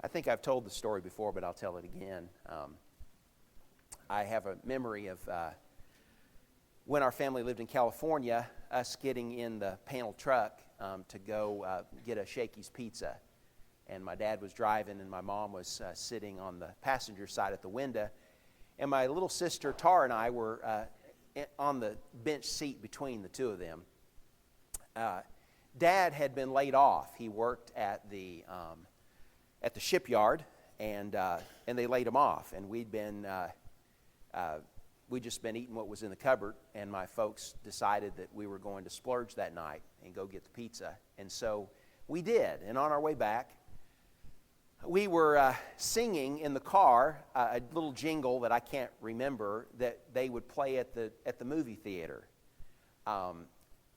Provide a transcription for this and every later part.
I think I've told the story before, but I'll tell it again. I have a memory of when our family lived in California, us getting in the panel truck to go get a Shakey's Pizza. And my dad was driving, and my mom was sitting on the passenger side at the window. And my little sister, Tara, and I were on the bench seat between the two of them. Dad had been laid off. He worked at the shipyard, and they laid him off. And we'd just been eating what was in the cupboard, and my folks decided that we were going to splurge that night and go get the pizza. And so we did. And on our way back, we were singing in the car a little jingle that I can't remember that they would play at the movie theater.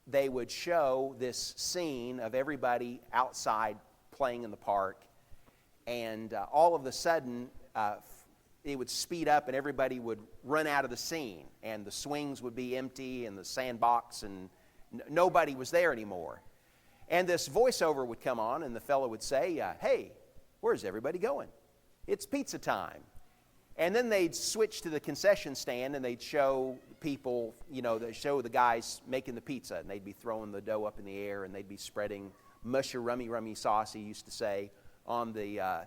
They would show this scene of everybody outside playing in the park, and all of a sudden it would speed up and everybody would run out of the scene, and the swings would be empty and the sandbox, and nobody was there anymore. And this voiceover would come on, and the fellow would say, hey, where's everybody going? It's pizza time. And then they'd switch to the concession stand, and they'd show people, they'd show the guys making the pizza, and they'd be throwing the dough up in the air, and they'd be spreading mushy, rummy sauce, he used to say, on the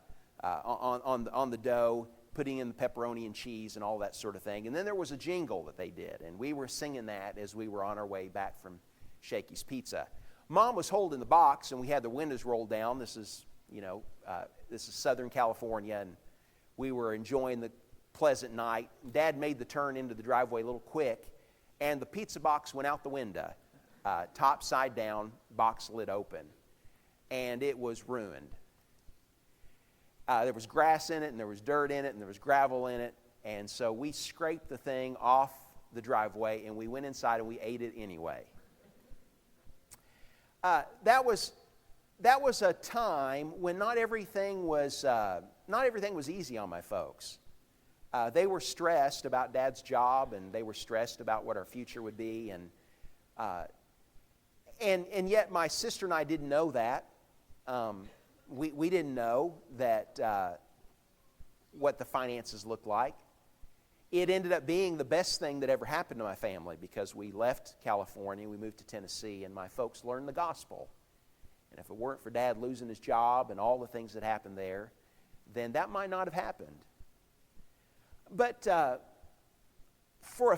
dough, putting in the pepperoni and cheese and all that sort of thing. And then there was a jingle that they did, and we were singing that as we were on our way back from Shakey's Pizza. Mom was holding the box, and we had the windows rolled down. This is Southern California, and we were enjoying the pleasant night. Dad made the turn into the driveway a little quick, and the pizza box went out the window, top side down, box lid open, and it was ruined. There was grass in it, and there was dirt in it, and there was gravel in it, and so we scraped the thing off the driveway, and we went inside and we ate it anyway. That was a time when not everything was easy on my folks. They were stressed about Dad's job, and they were stressed about what our future would be, and yet my sister and I didn't know that. We didn't know that what the finances looked like. It ended up being the best thing that ever happened to my family, because we left California, we moved to Tennessee, and my folks learned the gospel. And if it weren't for Dad losing his job and all the things that happened there, then that might not have happened. But for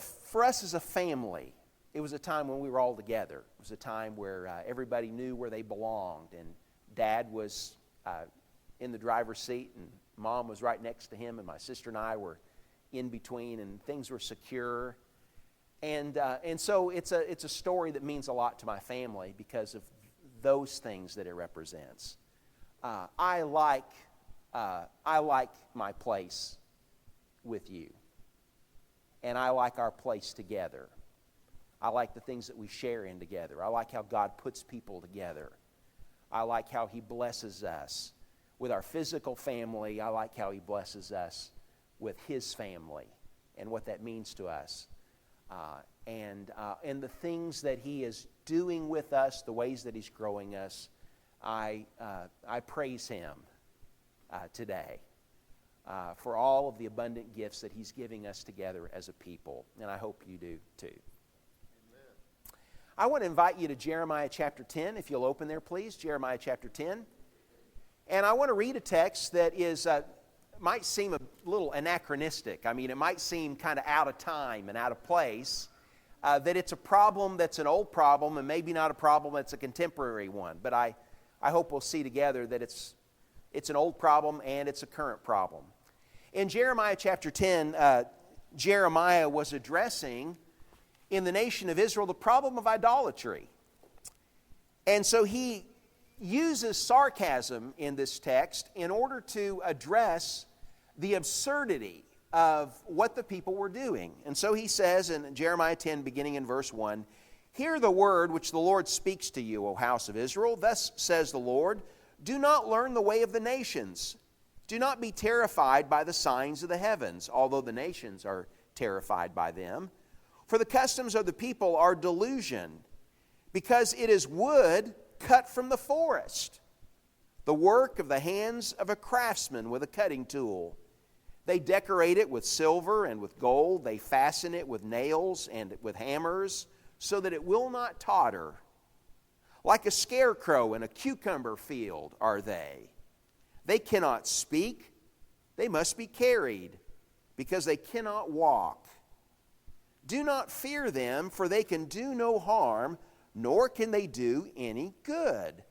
us as a family, it was a time when we were all together. It was a time where everybody knew where they belonged, and Dad was in the driver's seat, and Mom was right next to him, and my sister and I were in between, and things were secure. And so it's a story that means a lot to my family because of those things that it represents. I like my place with you, and I like our place together. I like the things that we share in together. I like how God puts people together. I like how He blesses us with our physical family. I like how He blesses us with His family and what that means to us. And the things that He is doing with us, the ways that He's growing us, I praise Him today for all of the abundant gifts that He's giving us together as a people. And I hope you do too. I want to invite you to Jeremiah chapter 10, if you'll open there, please. Jeremiah chapter 10. And I want to read a text that might seem a little anachronistic. I mean, it might seem kind of out of time and out of place, that it's a problem that's an old problem and maybe not a problem that's a contemporary one. But I hope we'll see together that it's an old problem and it's a current problem. In Jeremiah chapter 10, Jeremiah was addressing in the nation of Israel the problem of idolatry. And so he uses sarcasm in this text in order to address the absurdity of what the people were doing. And so he says in Jeremiah 10, beginning in verse 1, "Hear the word which the Lord speaks to you, O house of Israel. Thus says the Lord, do not learn the way of the nations. Do not be terrified by the signs of the heavens, although the nations are terrified by them. For the customs of the people are delusion, because it is wood cut from the forest. the work of the hands of a craftsman with a cutting tool. They decorate it with silver and with gold. They fasten it with nails and with hammers so that it will not totter. Like a scarecrow in a cucumber field are they. They cannot speak. They must be carried because they cannot walk. Do not fear them, for they can do no harm, nor can they do any good.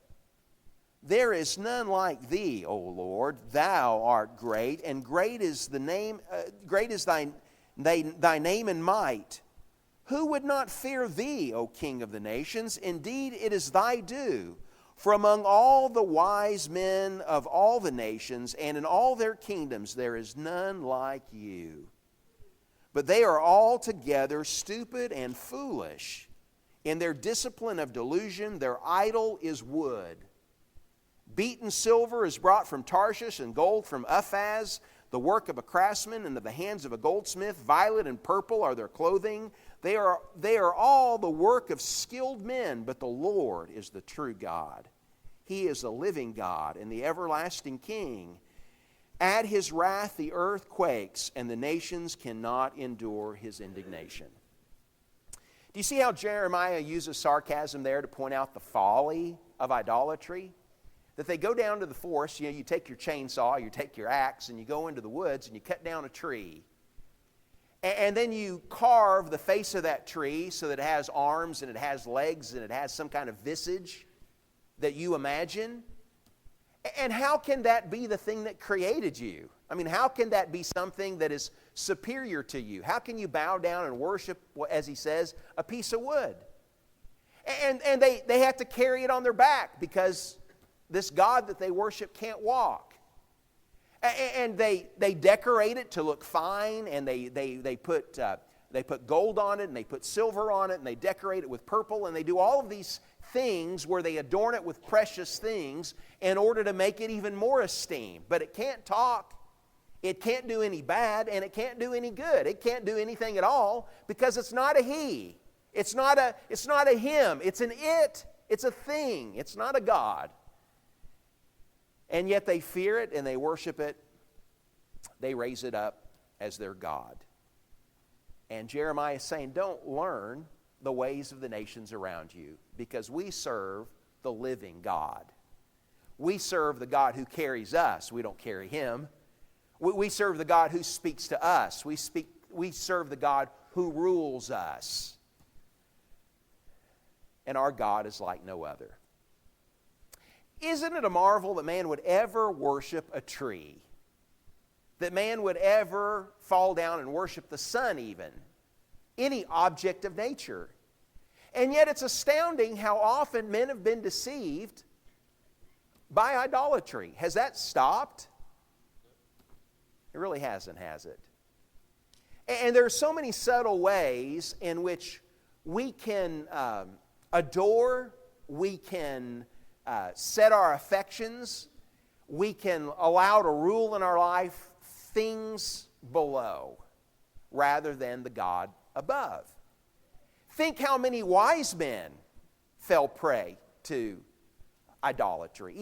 There is none like thee, O Lord. Thou art great, and great is the name. Great is thy name and might. Who would not fear thee, O King of the nations? Indeed, it is thy due. For among all the wise men of all the nations and in all their kingdoms, there is none like you. But they are altogether stupid and foolish. In their discipline of delusion, their idol is wood. Beaten silver is brought from Tarshish, and gold from Uphaz, the work of a craftsman and of the hands of a goldsmith. Violet and purple are their clothing. They are all the work of skilled men, but the Lord is the true God. He is the living God and the everlasting King. At his wrath the earth quakes, and the nations cannot endure his indignation. Do you see how Jeremiah uses sarcasm there to point out the folly of idolatry? That they go down to the forest, you take your chainsaw, you take your axe, and you go into the woods and you cut down a tree. And then you carve the face of that tree so that it has arms and it has legs and it has some kind of visage that you imagine. And how can that be the thing that created you? I mean, how can that be something that is superior to you? How can you bow down and worship, as he says, a piece of wood? And they have to carry it on their back because this God that they worship can't walk. And they decorate it to look fine, and they put gold on it, and they put silver on it, and they decorate it with purple, and they do all of these things where they adorn it with precious things in order to make it even more esteemed. But it can't talk, it can't do any bad, and it can't do any good. It can't do anything at all because it's not a he. It's not a him. It's an it. It's a thing. It's not a God. And yet they fear it and they worship it. They raise it up as their God. And Jeremiah is saying, don't learn the ways of the nations around you, because we serve the living God. We serve the God who carries us. We don't carry him. We serve the God who speaks to us. We serve the God who rules us. And our God is like no other. Isn't it a marvel that man would ever worship a tree? That man would ever fall down and worship the sun even? Any object of nature. And yet it's astounding how often men have been deceived by idolatry. Has that stopped? It really hasn't, has it? And there are so many subtle ways in which we can adore, we can set our affections, we can allow to rule in our life things below rather than the God above. Think how many wise men fell prey to idolatry.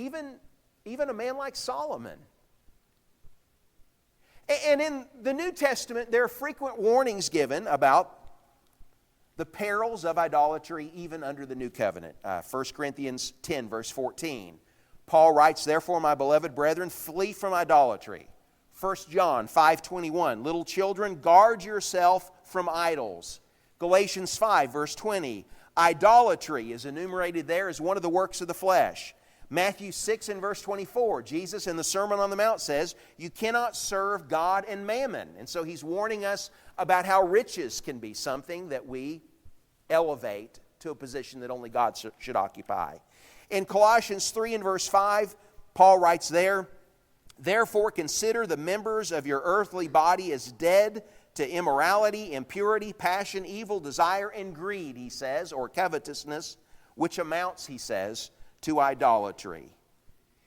Even a man like Solomon. And in the New Testament, there are frequent warnings given about the perils of idolatry even under the New Covenant. 1 Corinthians 10, verse 14. Paul writes, "Therefore, my beloved brethren, flee from idolatry." 1 John 5:21. "Little children, guard yourself from idols." Galatians 5, verse 20. Idolatry is enumerated there as one of the works of the flesh. Matthew 6 and verse 24. Jesus in the Sermon on the Mount says, you cannot serve God and mammon. And so he's warning us about how riches can be something that we elevate to a position that only God should occupy. In Colossians 3 and verse 5, Paul writes there, "Therefore consider the members of your earthly body as dead to immorality, impurity, passion, evil desire, and greed," he says, or covetousness, which amounts, he says, to idolatry.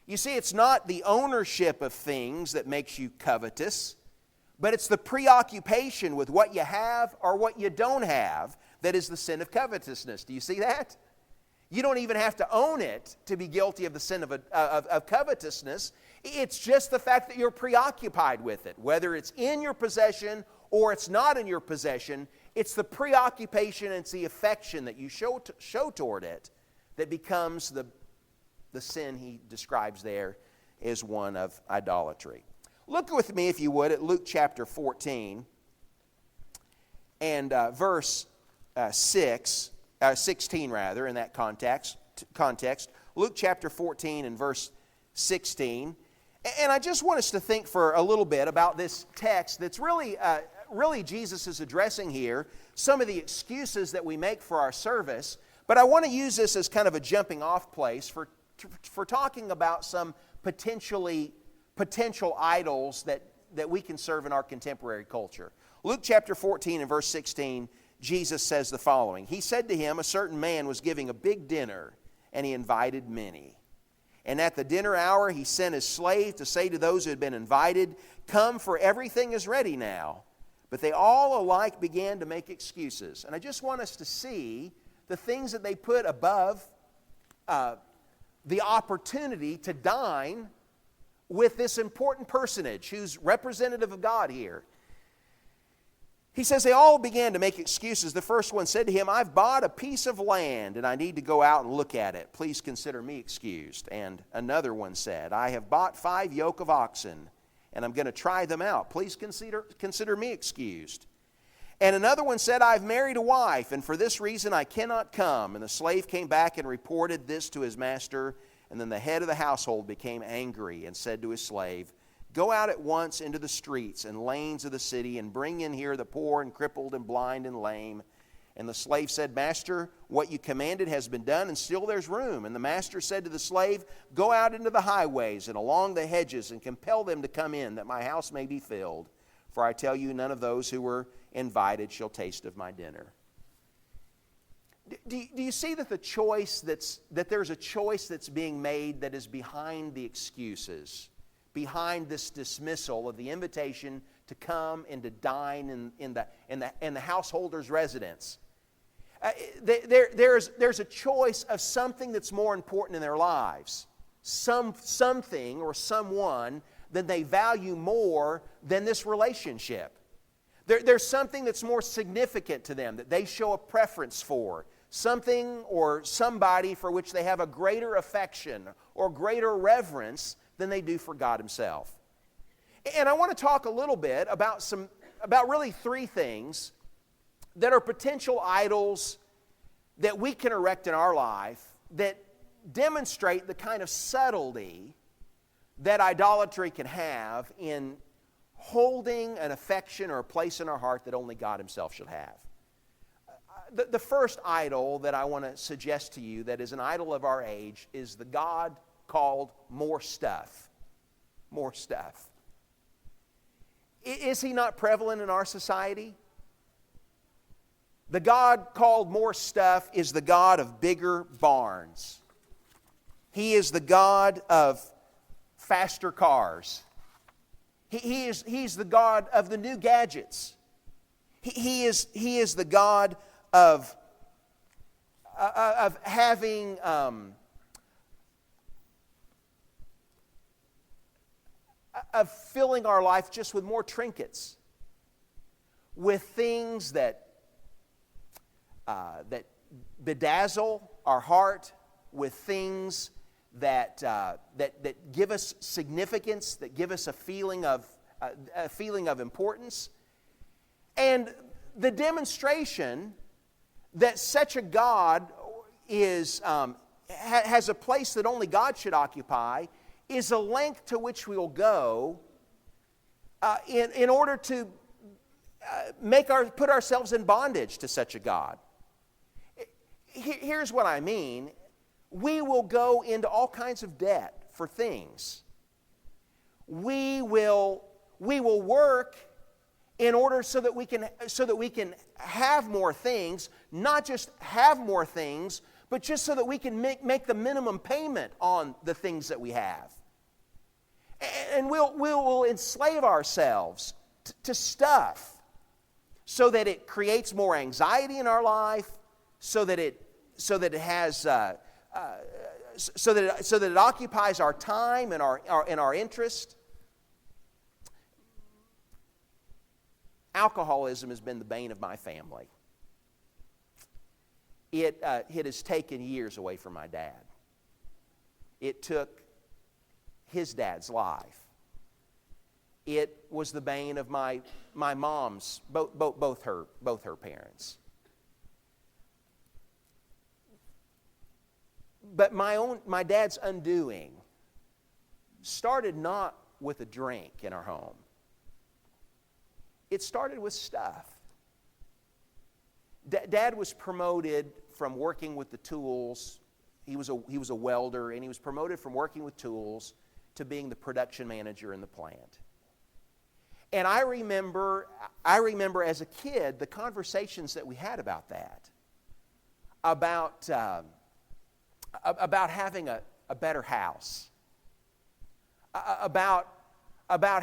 You see, it's not the ownership of things that makes you covetous, but it's the preoccupation with what you have or what you don't have that is the sin of covetousness. Do you see that? You don't even have to own it to be guilty of the sin of covetousness. It's just the fact that you're preoccupied with it. Whether it's in your possession or it's not in your possession, it's the preoccupation and it's the affection that you show toward it that becomes the sin he describes there as one of idolatry. Look with me, if you would, at Luke chapter 14 and verse 16 rather, in that context. Luke chapter 14 and verse 16. And I just want us to think for a little bit about this text that's really Jesus is addressing here some of the excuses that we make for our service. But I want to use this as kind of a jumping off place for talking about some potential idols that we can serve in our contemporary culture. Luke chapter 14 and verse 16, Jesus says the following. He said to him, a certain man was giving a big dinner, and he invited many. And at the dinner hour he sent his slave to say to those who had been invited, come, for everything is ready now. But they all alike began to make excuses. And I just want us to see the things that they put above the opportunity to dine with this important personage who's representative of God here. He says they all began to make excuses. The first one said to him, I've bought a piece of land and I need to go out and look at it. Please consider me excused. And another one said, I have bought 5 yoke of oxen and I'm going to try them out. Please consider me excused. And another one said, I've married a wife and for this reason I cannot come. And the slave came back and reported this to his master. And then the head of the household became angry and said to his slave, go out at once into the streets and lanes of the city and bring in here the poor and crippled and blind and lame. And the slave said, Master, what you commanded has been done and still there's room. And the master said to the slave, go out into the highways and along the hedges and compel them to come in that my house may be filled. For I tell you, none of those who were invited shall taste of my dinner. Do you see that there's a choice that's being made that is behind the excuses, behind this dismissal of the invitation to come and to dine in the householder's residence? There's a choice of something that's more important in their lives, something or someone that they value more than this relationship. There's something that's more significant to them that they show a preference for. Something or somebody for which they have a greater affection or greater reverence than they do for God Himself. And I want to talk a little bit about really 3 things that are potential idols that we can erect in our life that demonstrate the kind of subtlety that idolatry can have in holding an affection or a place in our heart that only God Himself should have. The first idol that I want to suggest to you that is an idol of our age is the God called more stuff. More stuff. Is he not prevalent in our society? The God called more stuff is the God of bigger barns. He is the God of faster cars. He's the God of the new gadgets. He is the God of having of filling our life just with more trinkets, with things that bedazzle our heart, with things that give us significance, that give us a feeling of importance, and the demonstration that such a God has a place that only God should occupy is a length to which we will go in order to put ourselves in bondage to such a God. Here's what I mean. We will go into all kinds of debt for things. We will work in order so that we can have more things, not just have more things, but just so that we can make the minimum payment on the things that we have. And we'll enslave ourselves to stuff so that it creates more anxiety in our life, so that it so that it has so that it occupies our time and our interest. Alcoholism has been the bane of my family. It has taken years away from my dad. It took his dad's life. It was the bane of my mom's, both her parents. But my dad's undoing started not with a drink in our home. It started with stuff. Dad was promoted from working with the tools. He was a welder, and he was promoted from working with tools to being the production manager in the plant. And I remember as a kid the conversations that we had about that, about having a better house, about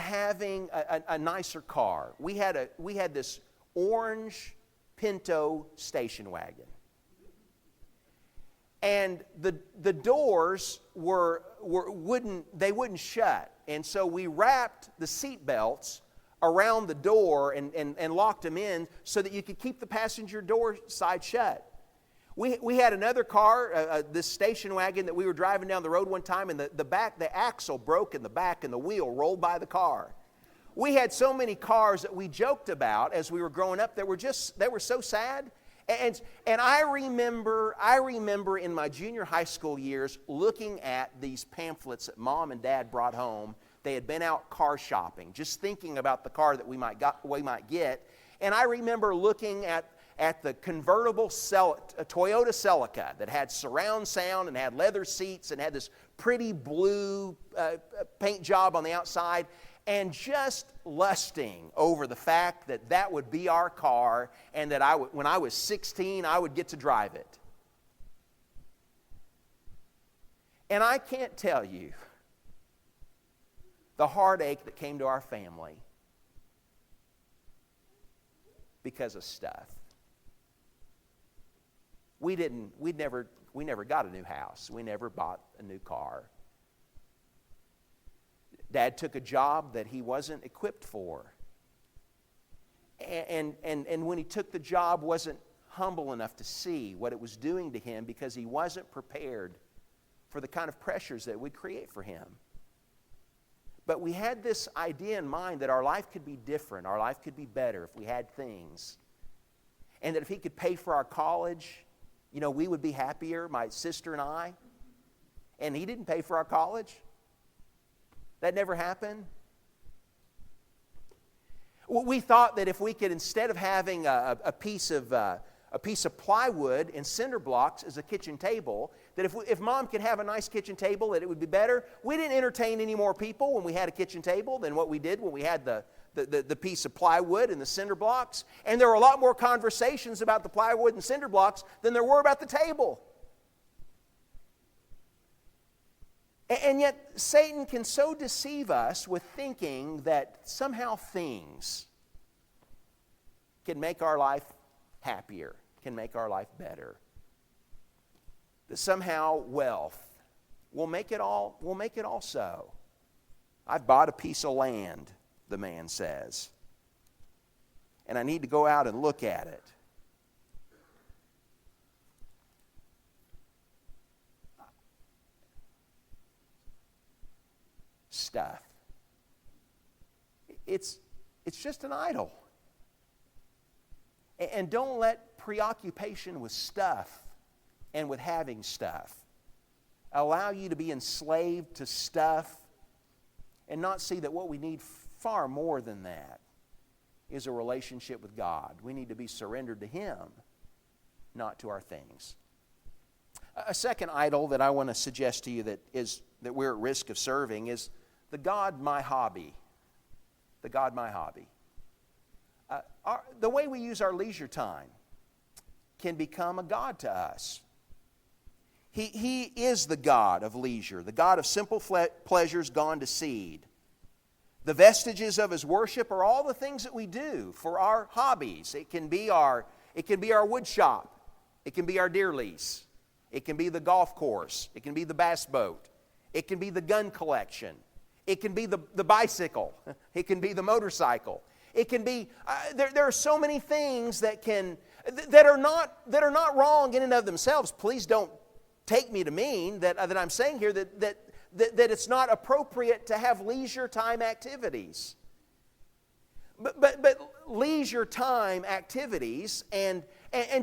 having a nicer car. We had this orange Pinto station wagon. And the doors wouldn't shut. And so we wrapped the seat belts around the door and locked them in so that you could keep the passenger door side shut. We had another car, this station wagon that we were driving down the road one time, and the axle broke in the back and the wheel rolled by the car. We had so many cars that we joked about as we were growing up that were so sad. And I remember in my junior high school years looking at these pamphlets that Mom and Dad brought home. They had been out car shopping, just thinking about the car that we might get. And I remember looking at the convertible Toyota Celica that had surround sound and had leather seats and had this pretty blue paint job on the outside, and just lusting over the fact that would be our car, and that when I was 16, I would get to drive it. And I can't tell you the heartache that came to our family because of stuff. We never got a new house. We never bought a new car. Dad took a job that he wasn't equipped for. And when he took the job, wasn't humble enough to see what it was doing to him because he wasn't prepared for the kind of pressures that it would create for him. But we had this idea in mind that our life could be different, our life could be better if we had things. And that if he could pay for our college, we would be happier, my sister and I. And he didn't pay for our college. That never happened. We thought that if we could, instead of having a piece of plywood and cinder blocks as a kitchen table, that if Mom could have a nice kitchen table, that it would be better. We didn't entertain any more people when we had a kitchen table than what we did when we had the piece of plywood and the cinder blocks. And there were a lot more conversations about the plywood and cinder blocks than there were about the table. And yet Satan can so deceive us with thinking that somehow things can make our life happier, can make our life better. That somehow wealth will make it all so. I've bought a piece of land, the man says, and I need to go out and look at it. Stuff. It's just an idol. And don't let preoccupation with stuff and with having stuff allow you to be enslaved to stuff and not see that what we need far more than that is a relationship with God. We need to be surrendered to Him, not to our things. A second idol that I want to suggest to you that we're at risk of serving is the God my hobby. The God my hobby. The way we use our leisure time can become a god to us. He is the God of leisure, the God of simple pleasures gone to seed. The vestiges of His worship are all the things that we do for our hobbies. It can be our wood shop. It can be our deer lease. It can be the golf course. It can be the bass boat. It can be the gun collection. It can be the bicycle. It can be the motorcycle. It can be, there are so many things that are not wrong in and of themselves. Please don't take me to mean that I'm saying here that it's not appropriate to have leisure time activities. But leisure time activities and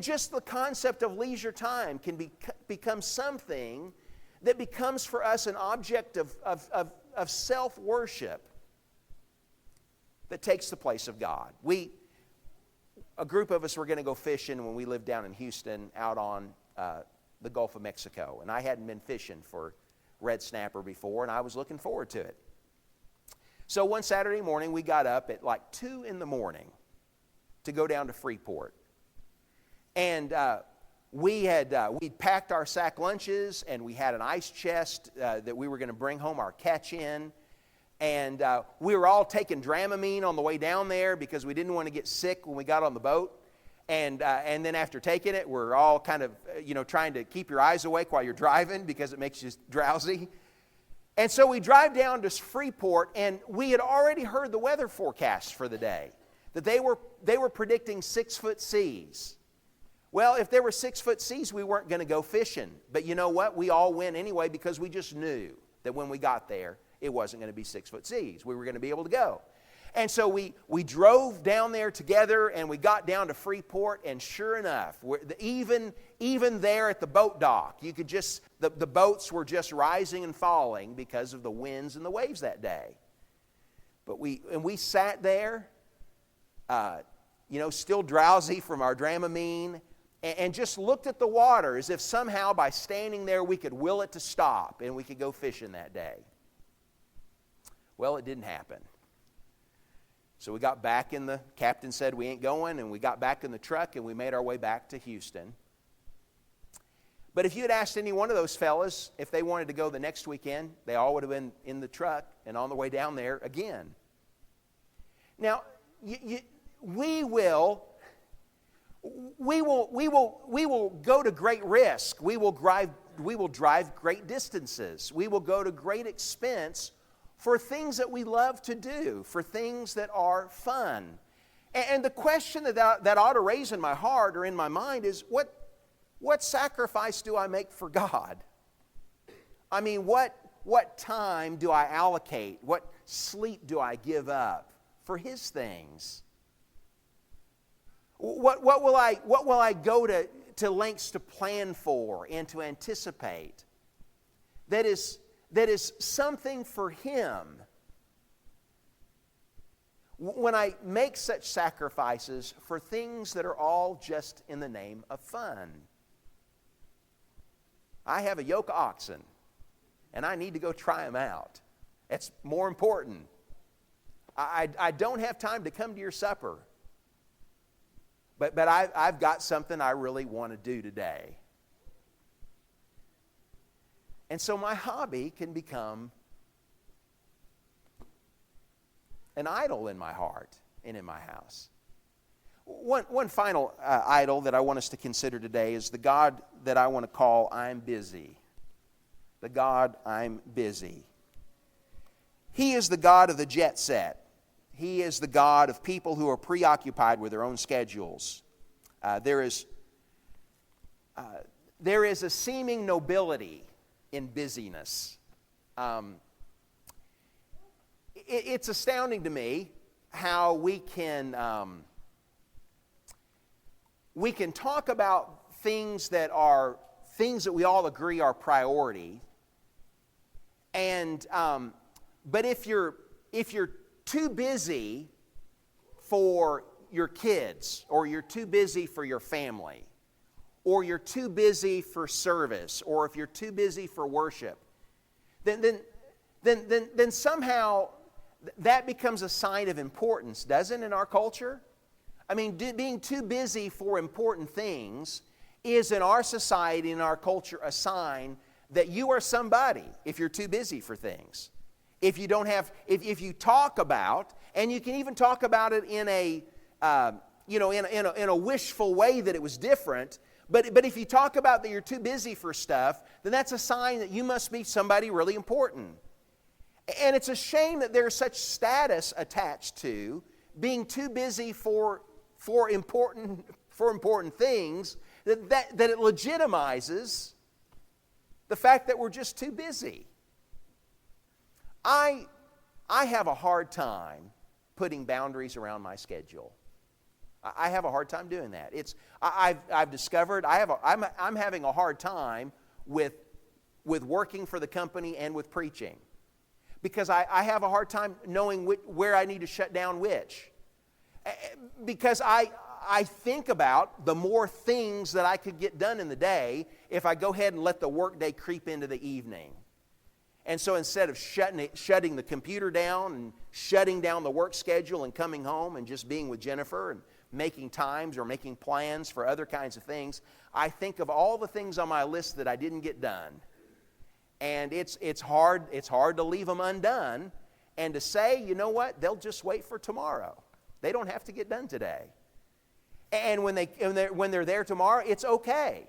just the concept of leisure time can become something that becomes for us an object of self-worship that takes the place of God. A group of us were going to go fishing when we lived down in Houston out on the Gulf of Mexico. And I hadn't been fishing for red snapper before, and I was looking forward to it. So one Saturday morning, we got up at like 2 in the morning to go down to Freeport. And we'd packed our sack lunches, and we had an ice chest that we were going to bring home our catch in. And we were all taking Dramamine on the way down there because we didn't want to get sick when we got on the boat. And then after taking it, we're all kind of, trying to keep your eyes awake while you're driving because it makes you drowsy. And so we drive down to Freeport, and we had already heard the weather forecast for the day, that they were predicting 6-foot seas. Well, if there were 6-foot seas, we weren't going to go fishing. But you know what? We all went anyway because we just knew that when we got there, it wasn't going to be 6-foot seas. We were going to be able to go. And so we drove down there together, and we got down to Freeport, and sure enough, even there at the boat dock, you could just, the boats were just rising and falling because of the winds and the waves that day. But we sat there, still drowsy from our Dramamine, and just looked at the water as if somehow by standing there we could will it to stop and we could go fishing that day. Well, it didn't happen. So we got back the captain said we ain't going, and we got back in the truck and we made our way back to Houston. But if you had asked any one of those fellas if they wanted to go the next weekend, they all would have been in the truck and on the way down there again. Now, we will go to great risk. We will drive great distances. We will go to great expense for things that we love to do, for things that are fun. And the question that ought to raise in my heart or in my mind is, what sacrifice do I make for God? I mean, what time do I allocate? What sleep do I give up for His things? What will I go to lengths to plan for and to anticipate that is something for Him? When I make such sacrifices for things that are all just in the name of fun. I have a yoke of oxen, and I need to go try them out. It's more important. I don't have time to come to your supper, but I've got something I really want to do today. And so my hobby can become an idol in my heart and in my house. One final idol that I want us to consider today is the God that I want to call I'm busy. The God I'm busy. He is the God of the jet set. He is the God of people who are preoccupied with their own schedules. There is a seeming nobility in busyness. It's astounding to me how we can talk about things that we all agree are priority, and but if you're too busy for your kids, or you're too busy for your family, or you're too busy for service, or if you're too busy for worship, then somehow that becomes a sign of importance, doesn't it, in our culture? I mean, being too busy for important things is in our society, in our culture, a sign that you are somebody if you're too busy for things. If you don't have, if you talk about, and you can even talk about it in a, in a wishful way that it was different, But if you talk about that you're too busy for stuff, then that's a sign that you must be somebody really important. And it's a shame that there's such status attached to being too busy for important things that it legitimizes the fact that we're just too busy. I have a hard time putting boundaries around my schedule. I have a hard time doing that. I've discovered I'm having a hard time with working for the company and with preaching, because I have a hard time knowing where I need to shut down which. Because I think about the more things that I could get done in the day if I go ahead and let the workday creep into the evening. And so instead of shutting the computer down and shutting down the work schedule and coming home and just being with Jennifer and making times or making plans for other kinds of things, I think of all the things on my list that I didn't get done. And it's hard to leave them undone and to say, you know what, they'll just wait for tomorrow. They don't have to get done today. And when they're there tomorrow, it's okay.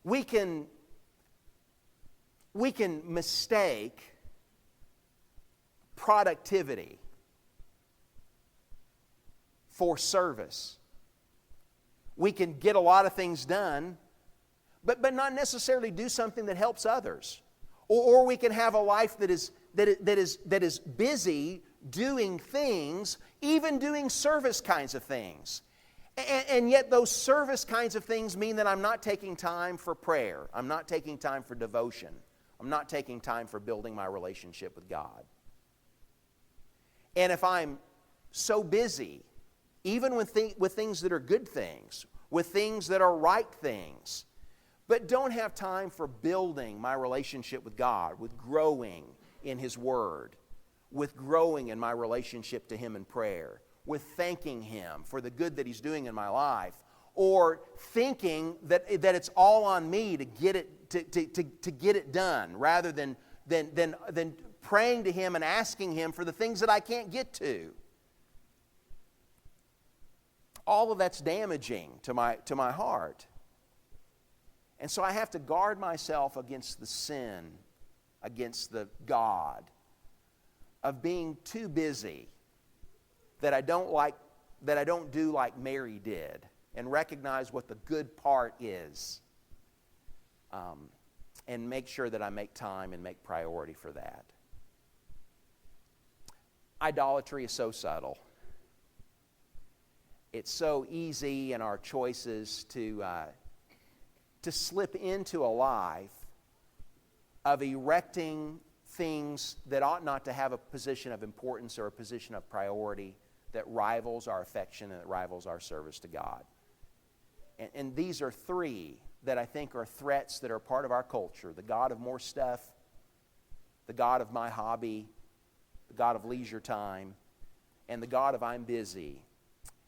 We can mistake productivity for service. We can get a lot of things done, but not necessarily do something that helps others. Or we can have a life that is busy doing things, even doing service kinds of things. And yet those service kinds of things mean that I'm not taking time for prayer. I'm not taking time for devotion. I'm not taking time for building my relationship with God. And if I'm so busy, even with things that are good things, with things that are right things, but don't have time for building my relationship with God, with growing in His Word, with growing in my relationship to Him in prayer, with thanking Him for the good that He's doing in my life, or thinking that it's all on me to get it done, rather than praying to Him and asking Him for the things that I can't get to. All of that's damaging to my heart. And so I have to guard myself against the sin, against the God of being too busy, that I don't do like Mary did, and recognize what the good part is, and make sure that I make time and make priority for that. Idolatry is so subtle. It's so easy in our choices to slip into a life of erecting things that ought not to have a position of importance or a position of priority that rivals our affection and that rivals our service to God. And these are three that I think are threats that are part of our culture: the God of more stuff, the God of my hobby, the God of leisure time, and the God of I'm busy.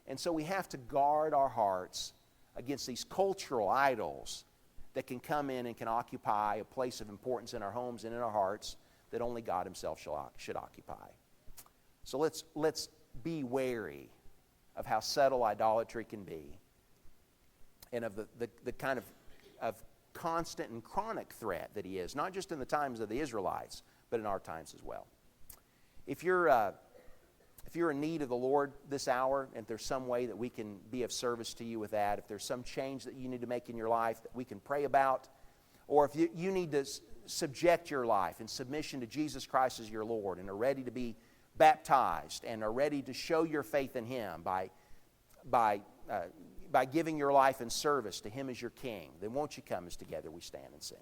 And so we have to guard our hearts against these cultural idols that can come in and can occupy a place of importance in our homes and in our hearts that only God Himself should occupy. So let's be wary of how subtle idolatry can be, and of the kind of constant and chronic threat that he is, not just in the times of the Israelites, but in our times as well. If you're in need of the Lord this hour, and if there's some way that we can be of service to you with that, if there's some change that you need to make in your life that we can pray about, or if you need to subject your life in submission to Jesus Christ as your Lord and are ready to be baptized and are ready to show your faith in Him by giving your life in service to Him as your King, then won't you come as together we stand and sing.